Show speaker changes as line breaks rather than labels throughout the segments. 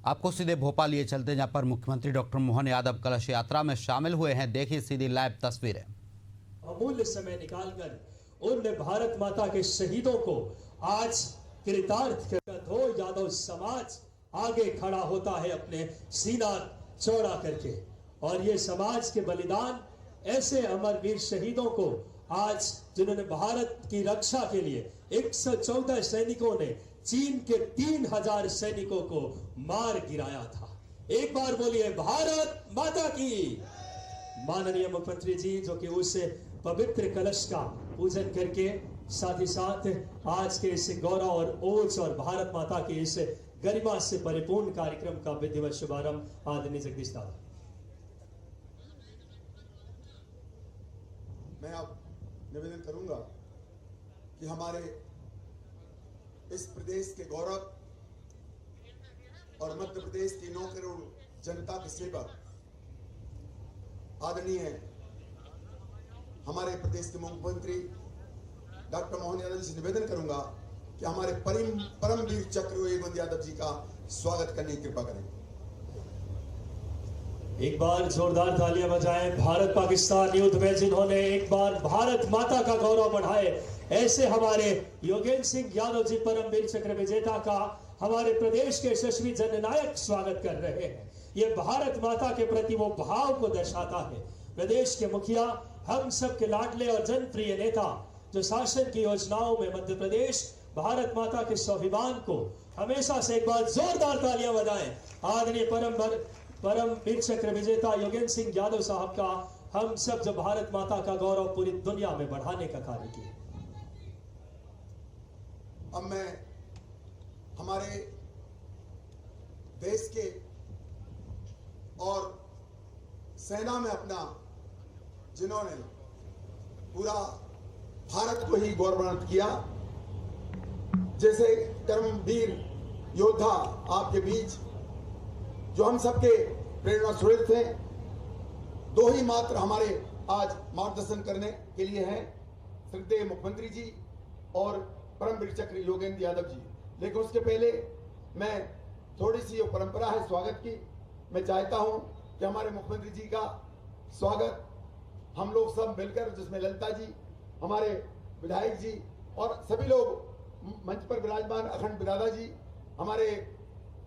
आपको सीधे भोपाल लिए चलते हैं, जहां पर मुख्यमंत्री डॉक्टर मोहन यादव कलश यात्रा में शामिल हुए हैं। देखिए सीधी लाइव तस्वीरें।
अमूल्य समय निकालकर उन भारत माता के शहीदों को आज कृतार्थ कर हो यादव समाज आगे खड़ा होता है अपने सीना चौड़ा करके, और ये समाज के बलिदान ऐसे अमरवीर शहीदों को आज जिन्होंने भारत की रक्षा के लिए 114 सैनिकों ने चीन के 3000 सैनिकों को मार गिराया था। एक बार बोलिए भारत माता की। माननीय मुख्यमंत्री जी जो कि उस पवित्र कलश का पूजन करके साथ ही साथ आज के इस गौरव और ओज और भारत माता के इस गरिमा से परिपूर्ण कार्यक्रम का विधिवत शुभारंभ आदरणीय जगदीश दादा।
मैं अब निवेदन करूंगा कि हमारे इस प्रदेश के गौरव और मध्य प्रदेश की 9 करोड़ जनता के सेवक आदरणीय हमारे प्रदेश के मुख्यमंत्री डॉक्टर मोहन यादव जी से निवेदन करूंगा कि हमारे परमवीर चक्र योगेंद्र यादव जी का स्वागत करने की कृपा करें।
एक बार जोरदार तालियां बजाएं भारत पाकिस्तान युद्ध में जिन्होंने एक बार भारत माता का गौरव बढ़ाए, ऐसे हमारे योगेंद्र सिंह यादव जी परमवीर चक्र विजेता का हमारे प्रदेश के यशस्वी जननायक स्वागत कर रहे हैं। ये भारत माता के प्रति वो भाव को दर्शाता है। प्रदेश के मुखिया, हम सब के लाडले और जनप्रिय नेता जो शासन की योजनाओं में मध्य प्रदेश भारत माता के स्वाभिमान को हमेशा से, एक बार जोरदार तालियां बजाएं आदरणीय परमवीर चक्र विजेता योगेंद्र सिंह यादव साहब का, हम सब जो भारत माता का गौरव पूरी दुनिया में बढ़ाने का कार्य किया।
अब मैं हमारे देश के और सेना में अपना जिन्होंने पूरा भारत को ही गौरवान्वित किया, जैसे कर्मवीर योद्धा आपके बीच जो हम सबके प्रेरणा स्रोत थे, 2 ही मात्र हमारे आज मार्गदर्शन करने के लिए हैं, श्रद्धेय मुख्यमंत्री जी और परमवीर चक्र योगेंद्र यादव जी। लेकिन उसके पहले मैं थोड़ी सी जो परंपरा है स्वागत की, मैं चाहता हूं कि हमारे मुख्यमंत्री जी का स्वागत हम लोग सब मिलकर, जिसमें ललिता जी, हमारे विधायक जी और सभी लोग मंच पर विराजमान अखंड बिरादा जी, हमारे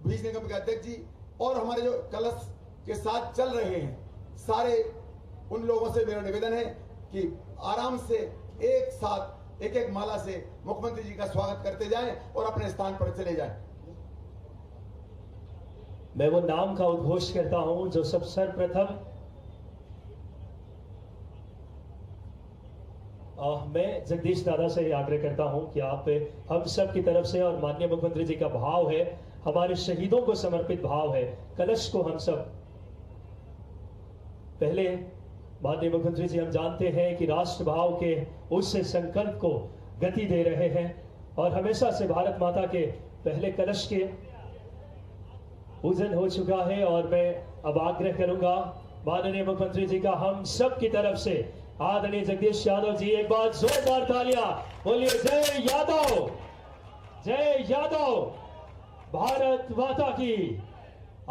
बीज निगम के अध्यक्ष जी और हमारे जो कलश के साथ चल रहे हैं, सारे उन लोगों से मेरा निवेदन है कि आराम से एक साथ एक एक माला से मुख्यमंत्री जी का स्वागत करते जाएं और अपने स्थान पर चले जाएं।
मैं वो नाम का उद्घोष करता हूं जो सब सर्वप्रथम मैं जगदीश दादा से आग्रह करता हूं कि आप हम सब की तरफ से, और माननीय मुख्यमंत्री जी का भाव है, हमारे शहीदों को समर्पित भाव है, कलश को हम सब पहले, माननीय मुख्यमंत्री जी हम जानते हैं कि राष्ट्र भाव के उस संकल्प को गति दे रहे हैं और हमेशा से भारत माता के पहले कलश के पूजन हो चुका है। और मैं अब आग्रह करूंगा माननीय मुख्यमंत्री जी का हम सब की तरफ से, आदरणीय जगदीश यादव जी, एक बार जोरदार तालियां बोलिए। जय यादव, जय यादव, भारत माता की।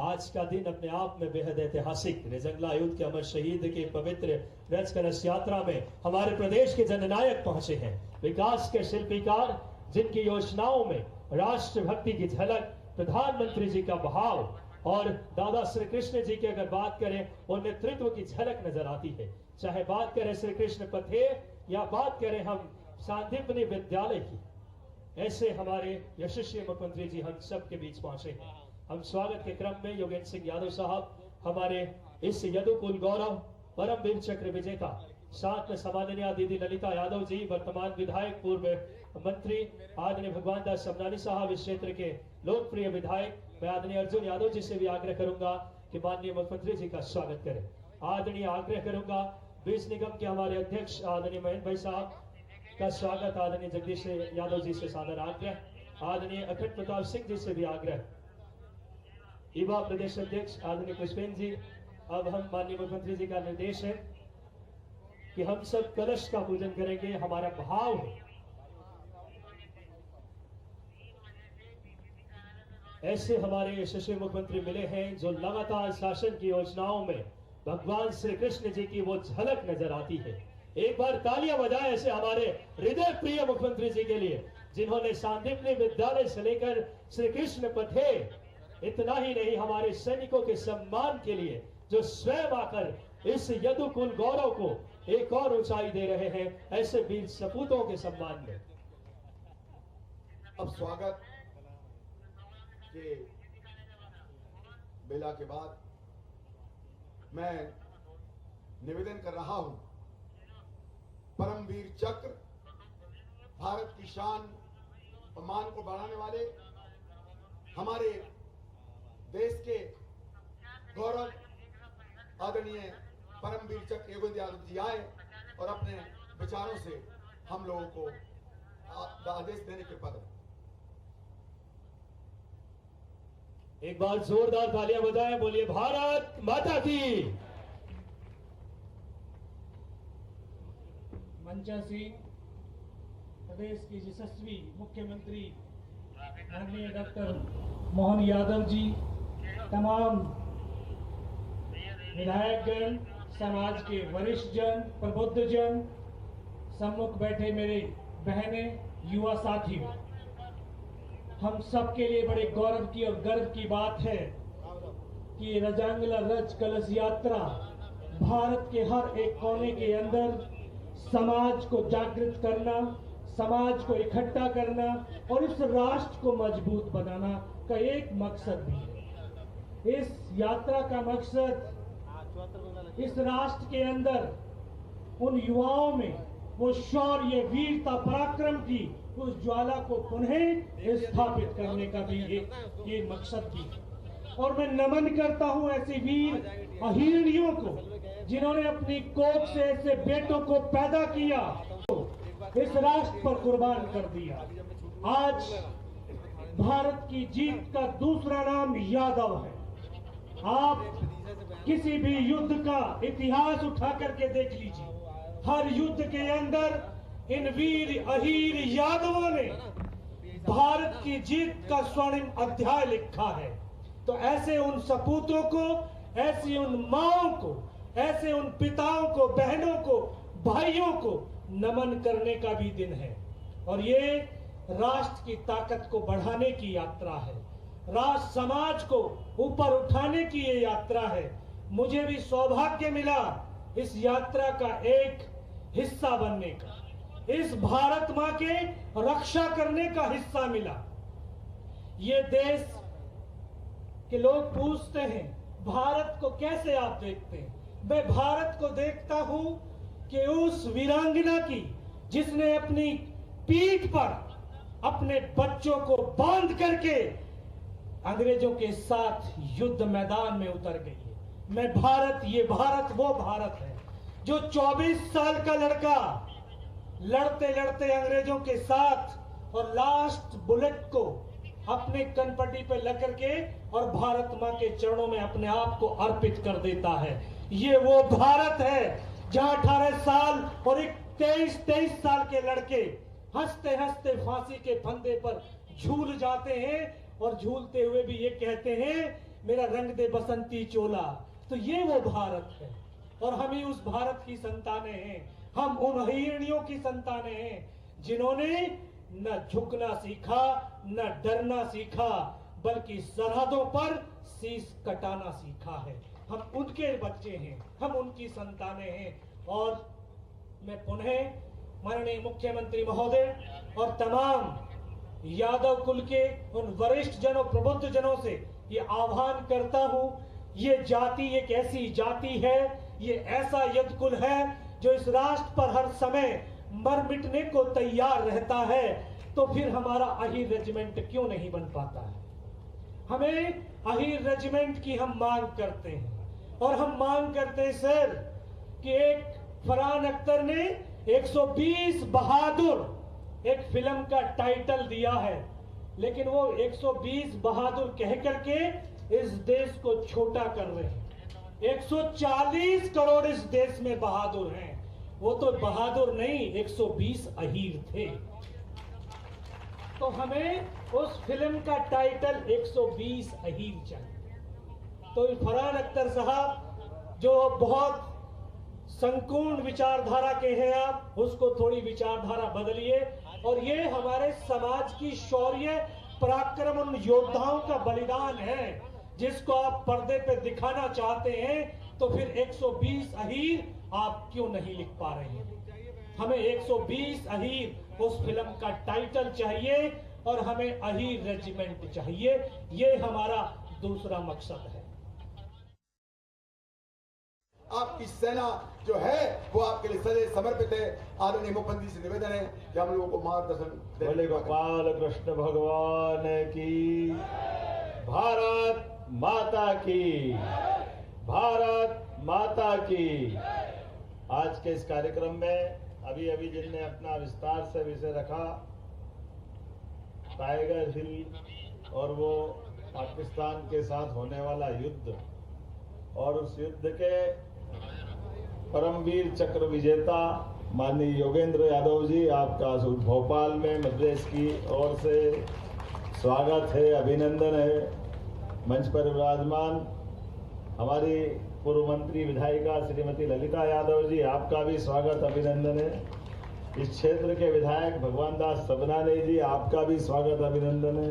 आज का दिन अपने आप में बेहद ऐतिहासिक, रेजंगला युद्ध के अमर शहीद के पवित्र रथ कलश यात्रा में हमारे प्रदेश के जननायक पहुंचे हैं, विकास के शिल्पीकार, जिनकी योजनाओं में राष्ट्र भक्ति की झलक, प्रधानमंत्री जी का भाव और दादा श्री कृष्ण जी की अगर बात करें वो नेतृत्व की झलक नजर आती है। चाहे बात करें श्री कृष्ण पथे या बात करें हम सांदीपनि विद्यालय की, ऐसे हमारे यशस्वी मुख्यमंत्री जी हम सब के बीच पहुंचे हैं। हम स्वागत के क्रम में योगेंद्र सिंह यादव साहब, हमारे इस यदुकुल गौरव परमवीर चक्र विजेता, साथ में सम्माननीय दीदी ललिता यादव जी, वर्तमान विधायक, पूर्व मंत्री आदरणीय भगवान दास समनानी साहब, इस क्षेत्र के लोकप्रिय विधायक, मैं आदरणीय अर्जुन यादव जी से भी आग्रह करूंगा कि माननीय मुख्यमंत्री जी का स्वागत करें। आदरणीय आग्रह करूंगा बीज निगम के हमारे अध्यक्ष आदरणीय महेंद्र भाई साहब का स्वागत, आदरणीय जगदीश यादव जी से सादर आग्रह, आदरणीय अखंड प्रताप सिंह जी से भी आग्रह, युवा प्रदेश अध्यक्ष आदरणीय पुष्पेंद्र जी। अब हम माननीय मुख्यमंत्री जी का निर्देश है कि हम सब कलश का पूजन करेंगे, हमारा भाव है ऐसे हमारे यशस्वी मुख्यमंत्री मिले हैं जो लगातार शासन की योजनाओं में भगवान श्री कृष्ण जी की वो झलक नजर आती है। एक बार तालियां बजाएं ऐसे हमारे हृदय प्रिय मुख्यमंत्री जी के लिए, जिन्होंने सांदीपनी विद्यालय से लेकर श्री कृष्ण पथे, इतना ही नहीं हमारे सैनिकों के सम्मान के लिए जो स्वयं आकर इस यदुकुल गौरव को एक और ऊंचाई दे रहे हैं, ऐसे वीर सपूतों के सम्मान में।
अब स्वागत के बेला के बाद मैं निवेदन कर रहा हूं, परमवीर चक्र भारत की शान और मान को बढ़ाने वाले हमारे देश के गौरव आदरणीय परमवीर चक्र योगेंद्र यादव जी आए और अपने विचारों से हम लोगों को आदेश देने के पद।
एक बार जोरदार तालियां बजाएं, बोलिए भारत माता की।
मंचासी प्रदेश के यशस्वी मुख्यमंत्री माननीय डॉक्टर मोहन यादव जी, तमाम विधायकगण, समाज के वरिष्ठ जन, प्रबुद्ध जन, सम्मुख बैठे मेरे बहनें, युवा साथियों, हम सब के लिए बड़े गौरव की और गर्व की बात है कि रजांगला रज कलश यात्रा भारत के हर एक कोने के अंदर समाज को जागृत करना, समाज को इकट्ठा करना और इस राष्ट्र को मजबूत बनाना का एक मकसद भी है। इस यात्रा का मकसद इस राष्ट्र के अंदर उन युवाओं में वो शौर्य, वीरता, पराक्रम की उस ज्वाला को पुनः स्थापित करने का भी एक मकसद भी है। और मैं नमन करता हूं ऐसे वीर अहिरणियों को जिन्होंने अपनी कोख से ऐसे बेटों को पैदा किया, इस राष्ट्र पर कुर्बान कर दिया। आज भारत की जीत का दूसरा नाम यादव है। आप किसी भी युद्ध का इतिहास उठा करके देख लीजिए, हर युद्ध के अंदर इन वीर अहीर यादवों ने भारत की जीत का स्वर्णिम अध्याय लिखा है। तो ऐसे उन सपूतों को, ऐसी उन माओं को, ऐसे उन पिताओं को, बहनों को, भाइयों को नमन करने का भी दिन है। और ये राष्ट्र की ताकत को बढ़ाने की यात्रा है, राष्ट्र समाज को ऊपर उठाने की ये यात्रा है। मुझे भी सौभाग्य मिला इस यात्रा का एक हिस्सा बनने का, इस भारत मां के रक्षा करने का हिस्सा मिला। ये देश के लोग पूछते हैं भारत को कैसे आप देखते हैं। मैं भारत को देखता हूं कि उस वीरांगना की जिसने अपनी पीठ पर अपने बच्चों को बांध करके अंग्रेजों के साथ युद्ध मैदान में उतर गई है। मैं भारत, ये भारत वो भारत है जो 24 साल का लड़का लड़ते लड़ते अंग्रेजों के साथ और लास्ट बुलेट को अपने कनपट्टी पे लग करके और भारत मां के चरणों में अपने आप को अर्पित कर देता है। ये वो भारत है जहां 18 साल और एक 23 साल के लड़के हंसते हंसते फांसी के फंदे पर झूल जाते हैं और झूलते हुए भी ये कहते हैं मेरा रंग दे बसंती चोला। तो ये वो भारत है और हम ही उस भारत की संतानें हैं। हम उन हिरणियों की संतानें हैं जिन्होंने न झुकना सीखा, न डरना सीखा, बल्कि सरहदों पर शीश कटाना सीखा है। हम उनके बच्चे हैं, हम उनकी संतानें हैं। और मैं पुनः माननीय मुख्यमंत्री महोदय और तमाम यादव कुल के उन वरिष्ठ जनों, प्रबुद्ध जनों से ये आह्वान करता हूं, ये जाति एक ऐसी जाति है, ये ऐसा यदकुल है जो इस राष्ट्र पर हर समय मर मिटने को तैयार रहता है। तो फिर हमारा अहीर रेजिमेंट क्यों नहीं बन पाता है? हमें अहीर रेजिमेंट की हम मांग करते हैं और हम मांग करते हैं सर कि एक फरहान अख्तर ने 120 बहादुर एक फिल्म का टाइटल दिया है, लेकिन वो 120 बहादुर कह करके इस देश को छोटा कर रहे हैं। 140 करोड़ इस देश में बहादुर हैं, वो तो बहादुर नहीं 120 अहीर थे। तो हमें उस फिल्म का टाइटल 120 अहीर चाहिए। तो फरहान अख्तर साहब जो बहुत संपूर्ण विचारधारा के हैं, आप उसको थोड़ी विचारधारा बदलिए और ये हमारे समाज की शौर्य पराक्रम उन योद्धाओं का बलिदान है जिसको आप पर्दे पे दिखाना चाहते हैं। तो फिर 120 अहीर आप क्यों नहीं लिख पा रहे हैं? हमें 120 अहीर उस फिल्म का टाइटल चाहिए और हमें अहीर रेजिमेंट चाहिए। ये हमारा दूसरा मकसद है।
आपकी सेना जो है वो आपके लिए सदैव समर्पित है। आदरणीय मुख्यमंत्री से निवेदन है कि हम लोगों को मार्गदर्शन
बोले गोपाल कृष्ण भगवान की, भारत माता की, भारत माता की। आज के इस कार्यक्रम में अभी अभी जिनने अपना विस्तार से विषय रखा, टाइगर हिल और वो पाकिस्तान के साथ होने वाला युद्ध और उस युद्ध के परमवीर चक्र विजेता माननीय योगेंद्र यादव जी, आपका भोपाल में मध्य प्रदेश की ओर से स्वागत है, अभिनंदन है। मंच पर विराजमान हमारी पूर्व मंत्री विधायिका श्रीमती ललिता यादव जी, आपका भी स्वागत अभिनंदन है। इस क्षेत्र के विधायक भगवान दास सबनाने जी, आपका भी स्वागत अभिनंदन है।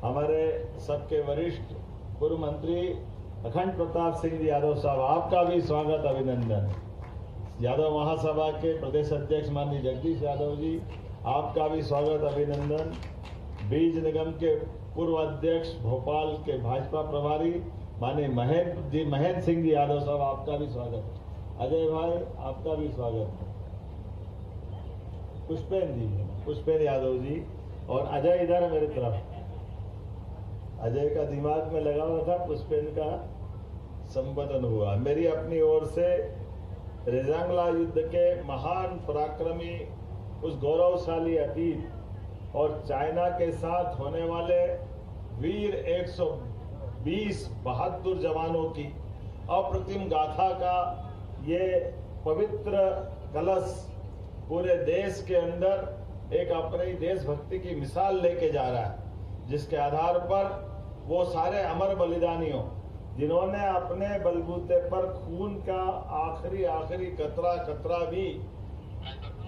हमारे सबके वरिष्ठ पूर्व मंत्री अखंड प्रताप सिंह जी यादव साहब, आपका भी स्वागत अभिनंदन है। यादव महासभा के प्रदेश अध्यक्ष माननीय जगदीश यादव जी, आपका भी स्वागत अभिनंदन। बीज निगम के पूर्व अध्यक्ष भोपाल के भाजपा प्रभारी माननीय महेंद्र सिंह जी यादव साहब, आपका भी स्वागत है। अजय भाई, आपका भी स्वागत है। पुष्पेन यादव जी और अजय इधर मेरे तरफ। अजय का दिमाग में लगा हुआ था, पुष्पेन का संबोधन हुआ। मेरी अपनी ओर से रेजांगला युद्ध के महान पराक्रमी उस गौरवशाली अतीत और चाइना के साथ होने वाले वीर 120 बहादुर जवानों की अप्रतिम गाथा का ये पवित्र कलश पूरे देश के अंदर एक अपनी देशभक्ति की मिसाल लेके जा रहा है, जिसके आधार पर वो सारे अमर बलिदानियों जिन्होंने अपने बलबूते पर खून का आखिरी कतरा भी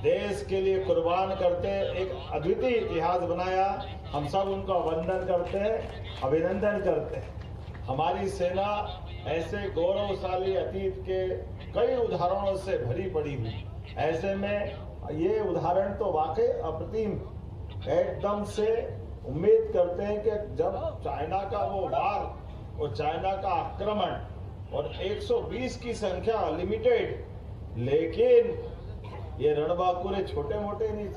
देश के लिए कुर्बान करते एक अद्वितीय इतिहास बनाया, हम सब उनका वंदन करते हैं, अभिनंदन करते हैं। हमारी सेना ऐसे गौरवशाली अतीत के कई उदाहरणों से भरी पड़ी हुई, ऐसे में ये उदाहरण तो वाकई अप्रतिम। एकदम से उम्मीद करते हैं कि जब चाइना का वो वार और चाइना का आक्रमण और 120 की संख्या लिमिटेड, लेकिन ये रणबांकुरे छोटे मोटे नहीं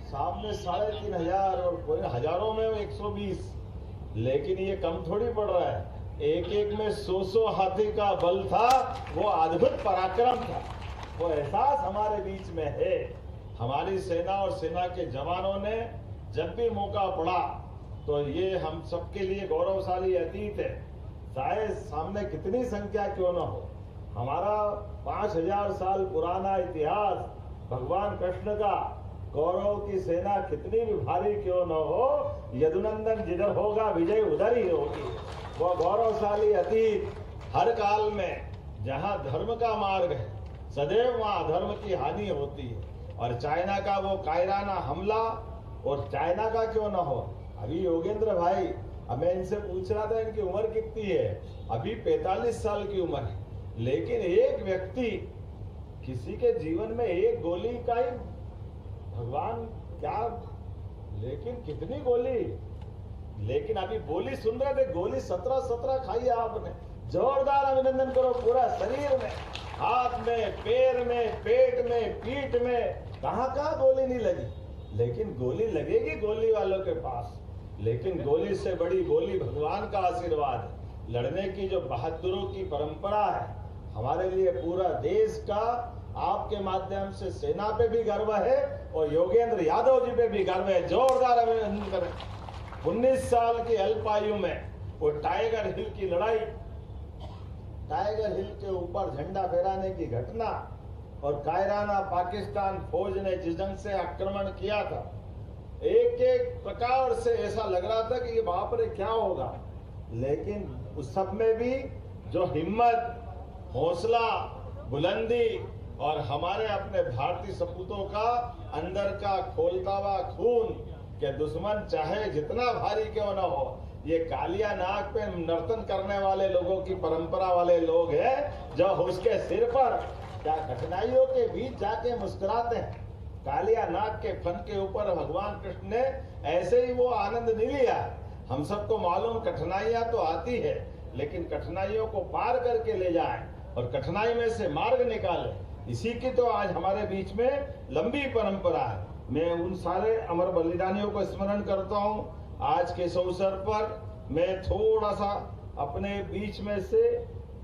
सामने 3500 और हजारों में 120, लेकिन ये कम थोड़ी पड़ रहा है। एक एक में 100 हाथी का बल था, वो अद्भुत पराक्रम था। वो एहसास हमारे बीच में है। हमारी सेना और सेना के जवानों ने जब भी मौका पड़ा तो ये हम सबके लिए गौरवशाली अतीत है। चाहे सामने कितनी संख्या क्यों न हो, हमारा 5000 साल पुराना इतिहास, भगवान कृष्ण का गौरव की सेना कितनी भी भारी क्यों न हो, यदुनंदन जिधर होगा विजय उधर ही होगी। वो गौरवशाली अतीत हर काल में जहां धर्म का मार्ग है, सदैव वहां अधर्म की हानि होती है। और चाइना का वो कायराना हमला, और चाइना का क्यों ना हो, अभी योगेंद्र भाई, अब मैं इनसे पूछ रहा था इनकी उम्र कितनी है, अभी 45 साल की उम्र है, लेकिन एक व्यक्ति, किसी के जीवन में एक गोली का ही भगवान क्या, लेकिन कितनी गोली, लेकिन अभी बोली सुन रहे थे, गोली 17 खाई आपने। जोरदार अभिनंदन करो। पूरा शरीर में, हाथ में, पैर में, पेट में, पीठ में, कहाँ गोली नहीं लगी, लेकिन गोली लगेगी गोली वालों के पास। लेकिन गोली से बड़ी गोली भगवान का आशीर्वाद है। लड़ने की जो बहादुरों की परंपरा है, हमारे लिए पूरा देश का आपके माध्यम से सेना पे भी गर्व है और योगेंद्र यादव जी पे भी गर्व है। जोरदार अभिनंदन करें। 19 साल की अल्पायु में वो टाइगर हिल की लड़ाई, टाइगर हिल के ऊपर झंडा फहराने की घटना,
और कायराना पाकिस्तान फौज ने जिस ढंग से आक्रमण किया था, एक एक प्रकार से ऐसा लग रहा था कि ये वहां पर क्या होगा, लेकिन उस सब में भी जो हिम्मत, हौसला, बुलंदी और हमारे अपने भारतीय सपूतों का अंदर का खोलता हुआ खून के दुश्मन चाहे जितना भारी क्यों न हो, ये कालिया नाग पे नर्तन करने वाले लोगों की परंपरा वाले लोग हैं जो उसके सिर पर क्या कठिनाइयों के बीच जाके मुस्कुराते हैं। कालिया नाग के फन के ऊपर भगवान कृष्ण ने ऐसे ही वो आनंद नहीं लिया। हम सबको मालूम कठिनाइयां तो आती है, लेकिन कठिनाइयों को पार करके ले जाए और कठिनाई में से मार्ग निकाले, इसी की तो आज हमारे बीच में लंबी परंपरा है। मैं उन सारे अमर बलिदानियों को स्मरण करता हूँ। आज के इस अवसर पर मैं थोड़ा सा अपने बीच में से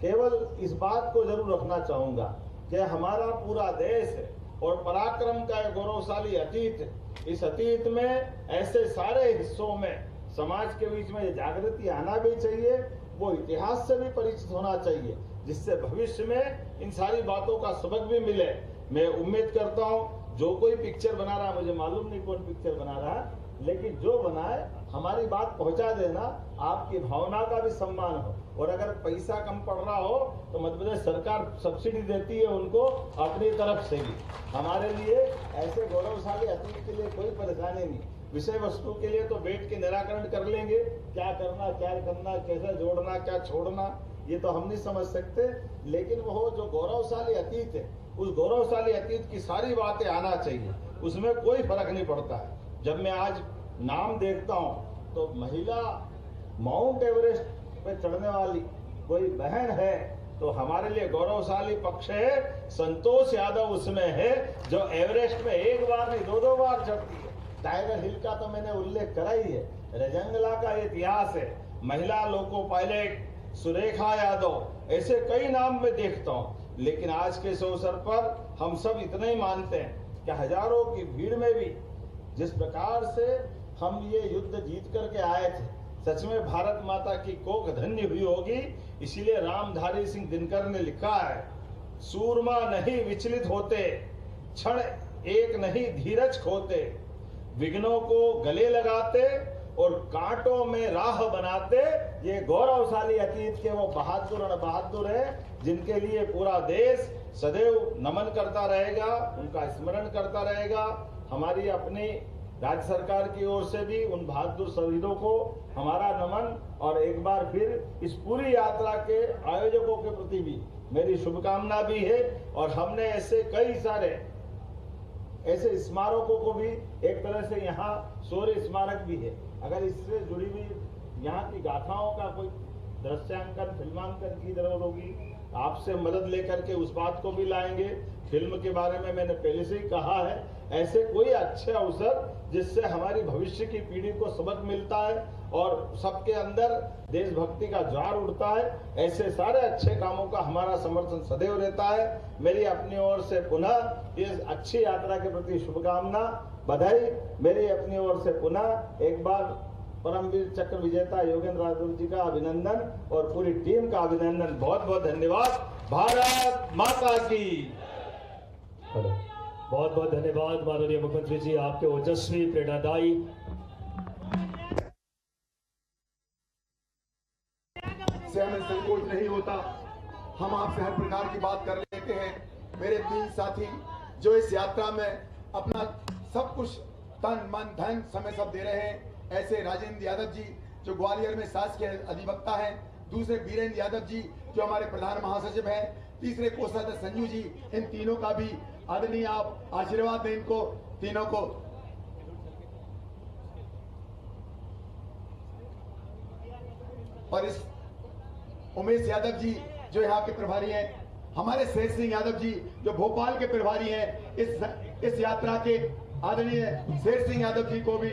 केवल इस बात को जरूर रखना चाहूंगा कि हमारा पूरा देश है और पराक्रम का एक गौरवशाली अतीत है। इस अतीत में ऐसे सारे हिस्सों में समाज के बीच में जागृति आना भी चाहिए, वो इतिहास से भी परिचित होना चाहिए, जिससे भविष्य में इन सारी बातों का सबक भी मिले। मैं उम्मीद करता हूँ जो कोई पिक्चर बना रहा है, मुझे मालूम नहीं कौन पिक्चर बना रहा है, लेकिन जो बनाए हमारी बात पहुंचा देना, आपकी भावना का भी सम्मान हो। और अगर पैसा कम पड़ रहा हो तो मध्य प्रदेश सरकार सब्सिडी देती है उनको अपनी तरफ से भी। हमारे लिए ऐसे गौरवशाली अतीत के लिए कोई परेशानी नहीं, विषय वस्तु के लिए तो बैठ के निराकरण कर लेंगे, क्या करना, कैसे जोड़ना, क्या छोड़ना, ये तो हम नहीं समझ सकते। लेकिन वो जो गौरवशाली अतीत है, उस गौरवशाली अतीत की सारी बातें आना चाहिए, उसमें कोई फर्क नहीं पड़ता है। जब मैं आज नाम देखता हूँ तो महिला माउंट एवरेस्ट पे चढ़ने वाली कोई बहन है तो हमारे लिए गौरवशाली पक्ष है। संतोष यादव उसमें है जो एवरेस्ट में एक बार नहीं 2-2 बार चढ़ती है। टाइगर हिल का तो मैंने उल्लेख करा ही है, रजंगला का इतिहास है, महिला लोको पायलट सुरेखा यादव, ऐसे कई नाम में देखता हूँ। लेकिन आज के इस अवसर पर हम सब इतना ही मानते हैं कि हजारों की भीड़ में भी जिस प्रकार से हम ये युद्ध जीत करके आए थे, सच में भारत माता की कोख धन्य हुई होगी। इसीलिए रामधारी सिंह दिनकर ने लिखा है, सूरमा नहीं विचलित होते, क्षण एक नहीं धीरज खोते, विघ्नों को गले लगाते और कांटों में राह बनाते। ये गौरवशाली अतीत के वो बहादुर है जिनके लिए पूरा देश सदैव नमन करता रहेगा, उनका स्मरण करता रहेगा। हमारी अपनी राज्य सरकार की ओर से भी उन बहादुर शहीदों को हमारा नमन, और एक बार फिर इस पूरी यात्रा के आयोजकों के प्रति भी मेरी शुभकामना भी है। और हमने ऐसे कई सारे ऐसे स्मारकों को भी एक तरह से यहाँ शौर्य स्मारक भी है, अगर इससे जुड़ी हुई यहाँ की गाथाओं का कोई दृश्यांकन, फिल्मांकन की जरूरत होगी, आपसे मदद लेकर के उस बात को भी लाएंगे। फिल्म के बारे में मैंने पहले से ही कहा है, ऐसे कोई अच्छे अवसर जिससे हमारी भविष्य की पीढ़ी को सबक मिलता है और सबके अंदर देशभक्ति का ज्वार उठता है, ऐसे सारे अच्छे कामों का हमारा समर्थन सदैव रहता है। मेरी अपनी ओर से पुनः इस अच्छी यात्रा के प्रति शुभकामना, बधाई। मेरी अपनी ओर से पुनः एक बार परमवीर चक्र विजेता योगेंद्र राजगुरु जी का अभिनंदन और पूरी टीम का अभिनंदन। बहुत बहुत धन्यवाद। भारत माता की।
बहुत बहुत धन्यवाद माननीय मुख्यमंत्री जी, आपके ओजस्वी प्रेरणादायी
से हमें संकोच नहीं होता, हम आपसे हर प्रकार की बात कर लेते हैं। मेरे 3 साथी जो इस यात्रा में अपना सब कुछ तन मन धन समय सब दे रहे हैं, ऐसे राजेंद्र यादव जी जो ग्वालियर में शासकीय अधिवक्ता हैं, दूसरे बीरेंद्र यादव जी जो हमारे प्रधान महासचिव हैं, तीसरे कोषाध्यक्ष संजू जी, इन तीनों का भी आदरणीय आप आशीर्वाद दें इनको तीनों को। और इस उमेश यादव जी जो यहाँ के प्रभारी हैं, हमारे शेर सिंह यादव जी जो भोपाल के प्रभारी हैं, इस यात्रा के आदरणीय शेर सिंह यादव जी को भी